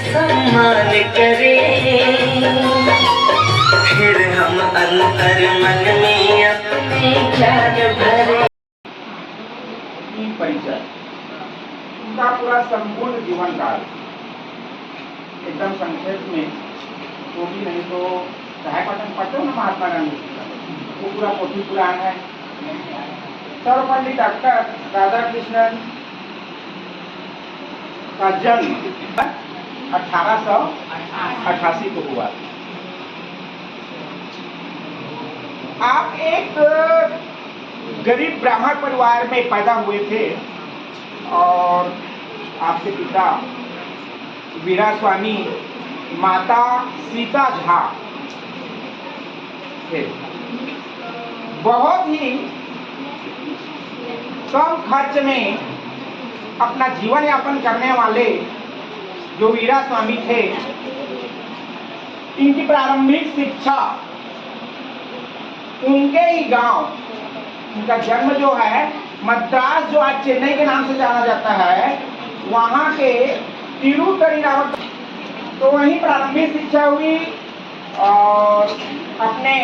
सम्मान करें, फिर हम अंतर मन में अपने ज्ञान भरें। परिचय उनका पूरा संपूर्ण जीवन काल एकदम संक्षेप में, तो भी नहीं तो सहाय पठन पढ़ते हो ना महात्मा गांधी, वो पूरा पोथी पुराण है। सर्वपल्ली डॉक्टर राधा कृष्णन का जन्म 1888 को हुआ। आप एक गरीब ब्राह्मण परिवार में पैदा हुए थे और आपके पिता वीरा स्वामी, माता सीता झा थे। बहुत ही कम खर्च में अपना जीवन यापन करने वाले जो वीरा स्वामी थे, इनकी प्रारंभिक शिक्षा उनके ही गांव, उनका जन्म जो है मद्रास, जो आज चेन्नई के नाम से जाना जाता है, वहां के तिरुतरी नामक, तो वहीं प्रारंभिक शिक्षा हुई। और अपने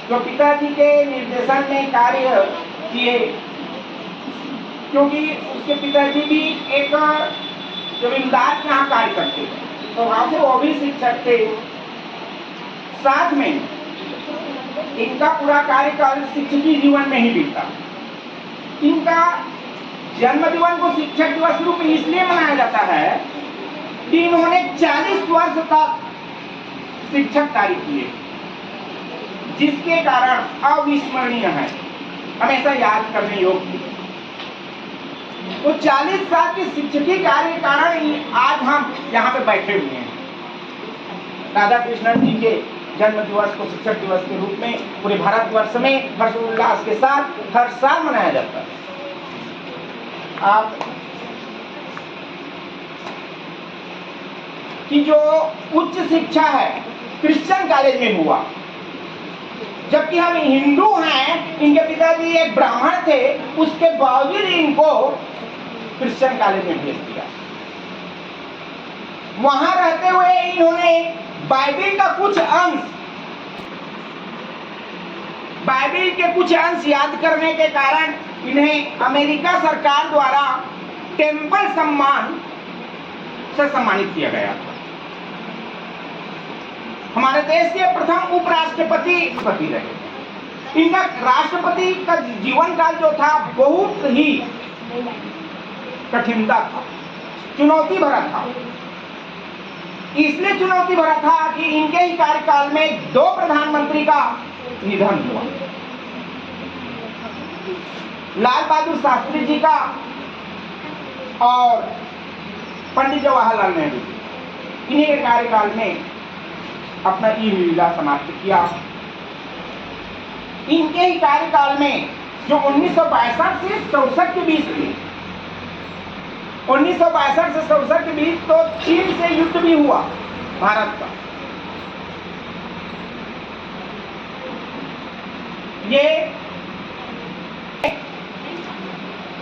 जो पिताजी के निर्देशन में कार्य किए, क्योंकि उसके पिताजी भी एक जमींदार के यहाँ कार्य करते थे, तो वहां से वो भी शिक्षक थे। साथ में इनका पूरा कार्यकाल शिक्षकी जीवन में ही बीता। इनका जन्म दिवस को शिक्षक दिवस रूप में इसलिए मनाया जाता है कि इन्होंने 40 वर्ष तक शिक्षक कार्य किए, जिसके कारण अविस्मरणीय है, हमेशा याद करने योग्य। तो 40 साल की शिक्षकी कार्य के कारण आज हम यहाँ पे बैठे हुए हैं। राधा कृष्णन जी के जन्म दिवस को शिक्षक दिवस के रूप में पूरे भारतवर्ष में हर्षोल्लास के साथ हर साल मनाया जाता है। आप की जो उच्च शिक्षा है क्रिश्चियन कॉलेज में हुआ, जबकि हम हिंदू हैं, इनके पिताजी एक ब्राह्मण थे, उसके बावजूद इनको क्रिश्चियन कॉलेज में भेज दिया। वहां रहते हुए इन्होंने बाइबिल का कुछ अंश, बाइबिल के कुछ अंश याद करने के कारण इन्हें अमेरिका सरकार द्वारा टेम्पल सम्मान से सम्मानित किया गया था। हमारे देश के प्रथम उपराष्ट्रपति रहे। इनका राष्ट्रपति का जीवन काल जो था बहुत ही कठिनता था, चुनौती भरा था। इसलिए चुनौती भरा था कि इनके ही कार्यकाल में 2 प्रधानमंत्री का निधन हुआ, लाल बहादुर शास्त्री जी का और पंडित जवाहरलाल नेहरू। इन्हीं के कार्यकाल में अपना ई लीला समाप्त किया। इनके ही कार्यकाल में जो 1962 से 64 के बीच थी, 1962 से 64 के बीच तो चीन से युद्ध भी हुआ भारत का। ये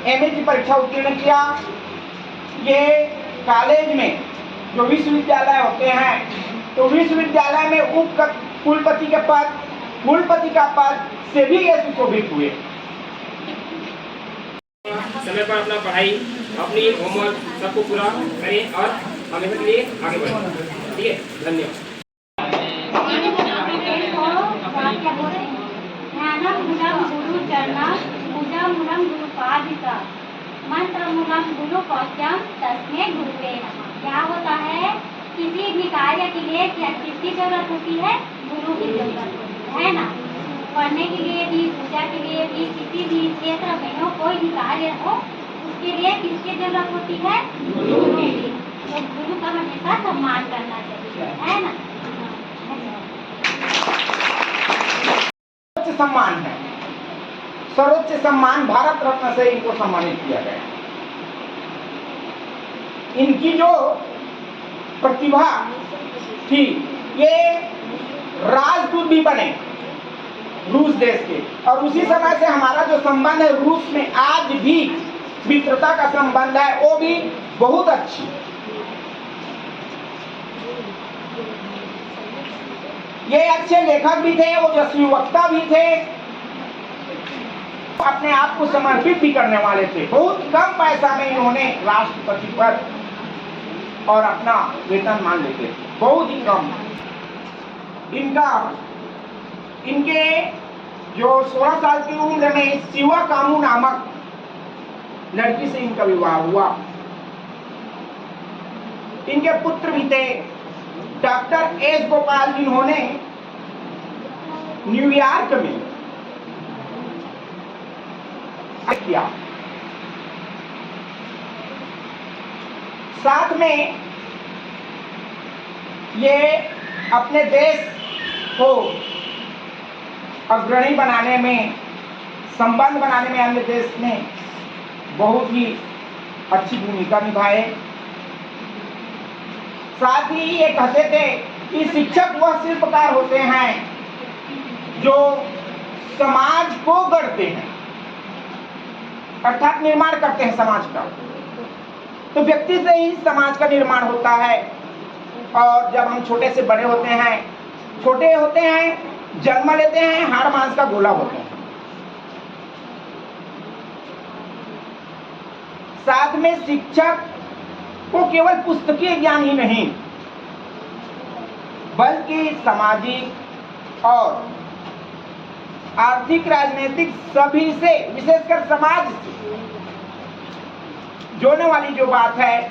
एमए की परीक्षा उत्तीर्ण किया। ये कॉलेज में जो विश्वविद्यालय होते हैं, तो विश्वविद्यालय में उप कुलपति के पद, कुलपति का पद से भी ये सुशोभित हुए। समय पर अपना पढ़ाई, अपनी होमवर्क सबको पूरा करें और हमेशा के लिए आगे बढ़ें। ठीक है, धन्यवाद। क्या होता है, किसी भी कार्य के लिए किसकी जरूरत होती है? गुरु की जरूरत होती है ना। पढ़ने के लिए भी, पूजा के लिए भी, किसी भी क्षेत्र में हो, कोई भी कार्य हो, उसके लिए किसकी जरूरत होती है? गुरु की। तो गुरु का हमेशा सम्मान करना चाहिए, है ना। सर्वोच्च सम्मान है, सर्वोच्च सम्मान भारत रत्न से इनको सम्मानित किया गया। इनकी जो प्रतिभा थी, ये राजदूत भी बने रूस देश के, और उसी समय से हमारा जो संबंध है रूस में आज भी मित्रता का संबंध है, वो भी बहुत अच्छी। ये अच्छे लेखक भी थे, ओजस्वी वक्ता भी थे, अपने आप को समर्पित भी करने वाले थे। बहुत कम पैसा में इन्होंने राष्ट्रपति पद और अपना वेतन मान लेते थे, बहुत ही कम। इनके जो 16 साल की उम्र में शिवा कामू नामक लड़की से इनका विवाह हुआ। इनके पुत्र भी थे डॉक्टर एस गोपाल, जिन्होंने न्यूयॉर्क में किया। साथ में ये अपने देश को अग्रणी बनाने में, संबंध बनाने में अन्य देश में बहुत ही अच्छी भूमिका निभाए। साथ ही ये कहते थे कि शिक्षक वह शिल्पकार होते हैं जो समाज को गढ़ते हैं, अर्थात निर्माण करते हैं समाज का। तो व्यक्ति से ही समाज का निर्माण होता है। और जब हम छोटे से बड़े होते हैं, छोटे होते हैं, जन्म लेते हैं, हाड़ मांस का गोला होते हैं। साथ में शिक्षक को केवल पुस्तकीय ज्ञान ही नहीं, बल्कि सामाजिक और आर्थिक, राजनीतिक सभी से, विशेषकर समाज से जोड़ने वाली जो बात है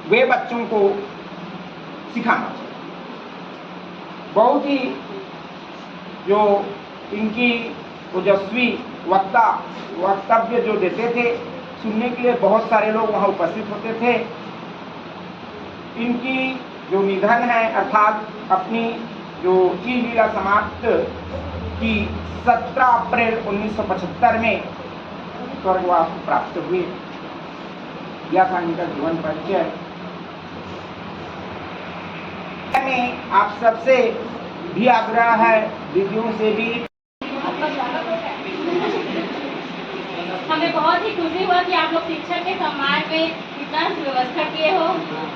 वे बच्चों को सिखाना चाहिए। बहुत ही जो इनकी ओजस्वी वक्तव्य जो देते थे, सुनने के लिए बहुत सारे लोग वहाँ उपस्थित होते थे। इनकी जो निधन है, अर्थात अपनी जो लीला समाप्त की 17 अप्रैल 1975 में स्वर्गवास प्राप्त हुए। यह था इनका जीवन परिचय। में आप सबसे भी आग्रह है, दीदियों से भी। हमें बहुत ही खुशी हुआ कि आप लोग शिक्षक के सम्मान में इतना व्यवस्था किए हो,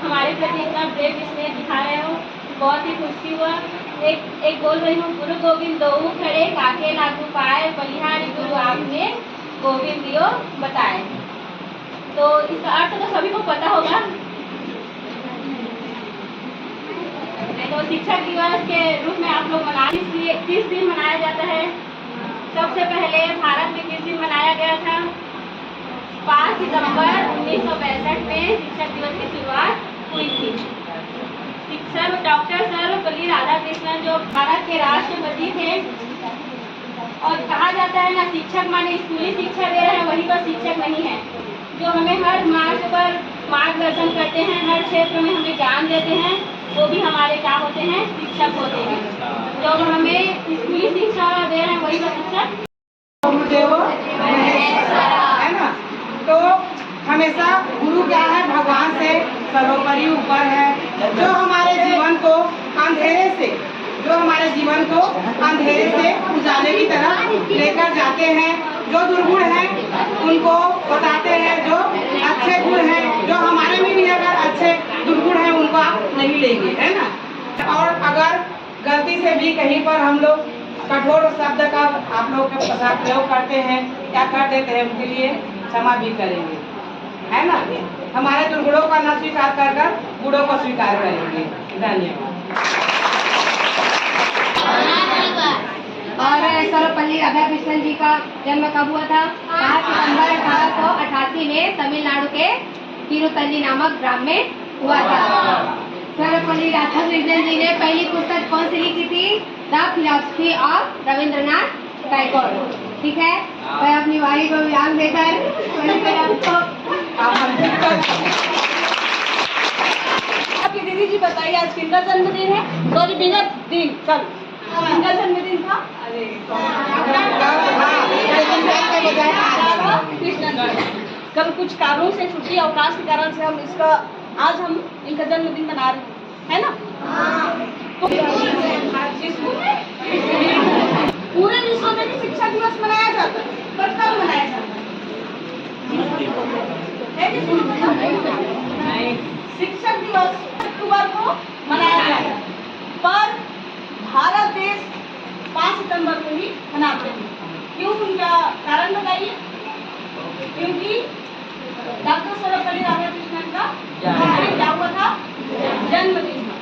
हमारे प्रति इतना प्रेम स्नेह दिखा रहे हो, बहुत ही खुशी हुआ। एक बोल रही हूँ, गुरु गोविंद दोऊ खड़े, काके लागू पाए, बलिहारी गुरु आपने गोविंद दियो बताए। तो इसका अर्थ तो सभी को पता होगा। तो शिक्षक दिवस के रूप में आप लोग किस दिन मनाया जाता है? सबसे पहले भारत में किस दिन मनाया गया था? 5 सितंबर 1965 में शिक्षक दिवस की शुरुआत हुई थी। शिक्षक डॉक्टर सर्वपल्ली राधाकृष्णन जो भारत के राष्ट्रपति थे, और कहा जाता है ना, शिक्षक माने स्कूली शिक्षा दे रहे हैं, वही पर शिक्षक नहीं है, जो हमें हर मार्ग पर मार्गदर्शन करते हैं, हर क्षेत्र में हमें ज्ञान देते हैं, वो भी हमारे क्या होते हैं? शिक्षक होते हैं। जो हमें स्कूली शिक्षा दे रहे हैं, वही पर शिक्षक है ना। तो हमेशा गुरु क्या है? भगवान से सर्वोपरि ऊपर है, जो हमारे जीवन को अंधेरे से उजाले की तरफ लेकर जाते हैं। जो दुर्गुण हैं उनको बताते हैं, जो अच्छे गुण हैं, जो हमारे में भी अगर अच्छे दुर्गुण हैं उनको आप नहीं लेंगे, है ना। और अगर गलती से भी कहीं पर हम लोग कठोर शब्द का आप लोग के साथ प्रयोग करते हैं या कर देते हैं, उनके लिए क्षमा भी करेंगे, है ना। हमारे दुर्गुणों का न स्वीकार कर गुणों को स्वीकार करेंगे। धन्यवाद। और सर्वपल्ली राधाकृष्णन जी का जन्म कब हुआ था? 5 सितंबर 1888 में तमिलनाडु के तिरुतल्ली नामक ग्राम में हुआ था। सर्वपल्ली राधाकृष्णन जी ने पहली पुस्तक कौन सी लिखी थी? The philosophy of Rabindranath Tagore. ठीक है, मैं अपनी वाणी को विराम देकर आपकी दीदी जी बताइए, आज किनका जन्मदिन है? सॉरी, दिन कल किनका जन्मदिन था? अरे कृष्ण जी। कल कुछ कारणों से, छुट्टी अवकाश के कारण से आज हम इनका जन्मदिन मना रहे हैं, है ना। तो पूरे विश्व में भी शिक्षक दिवस मनाया जाता है, पर कब मनाया जाता है? शिक्षक दिवस अक्टूबर को मनाया जाता है, पर भारत देश 5 सितंबर को ही मनाते हैं। क्यों? उनका कारण बताइए। क्योंकि डॉक्टर सर्वपल्ली राधाकृष्णन का क्या हुआ था? जन्मदिन था।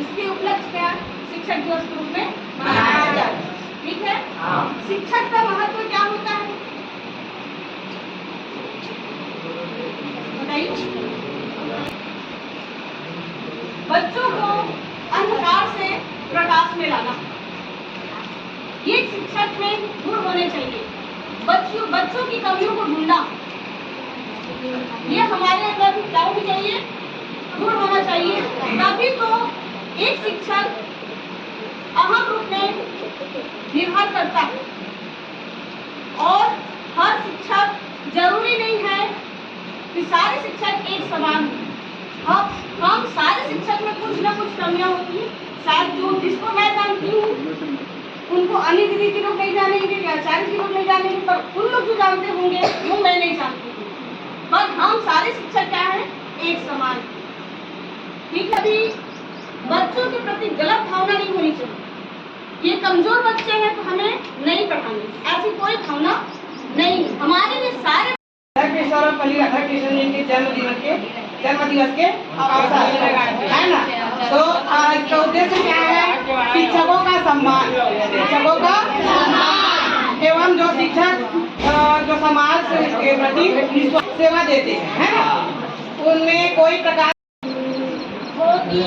इसके उपलक्ष्य क्या शिक्षक दिवस के रूप में मनाया जाता है। ठीक है। शिक्षक का महत्व क्या होता है बताइए। बच्चों को अंधकार से प्रकाश में लाना, ये शिक्षक में गुण होने चाहिए। बच्चों की कमियों को ढूंढना, ये हमारे अंदर क्या होनी चाहिए? गुण होना चाहिए। तभी तो एक शिक्षक अहम रूप में निर्भर करता है। और हर शिक्षक जरूरी नहीं है कि सारे शिक्षक एक समान हो। हम सारे शिक्षक में कुछ न कुछ कमियां होती है। शायद जो जिसको मैं जानती हूँ उनको अनिल दीदी की लोग नहीं जानेंगे या आचार्य की लोग नहीं जानेंगे, पर उन लोग जो जानते होंगे वो मैं नहीं जानती हूँ। पर हम सारे शिक्षक क्या हैं, एक समान। ठीक है, अभी बच्चों के प्रति गलत भावना नहीं होनी चाहिए। ये कमजोर बच्चे हैं तो हमें नहीं पढ़ानी, ऐसी कोई भावना नहीं। हमारे लिए सारे राधाकृष्ण और पंडित राधाकृष्ण जी के जन्म दिवस के अवसर है ना। तो इसका उद्देश्य क्या है, शिक्षकों का सम्मान, शिक्षकों का सम्मान एवं जो शिक्षक जो समाज के प्रति सेवा देते हैं, है ना, उनमें कोई प्रकार होती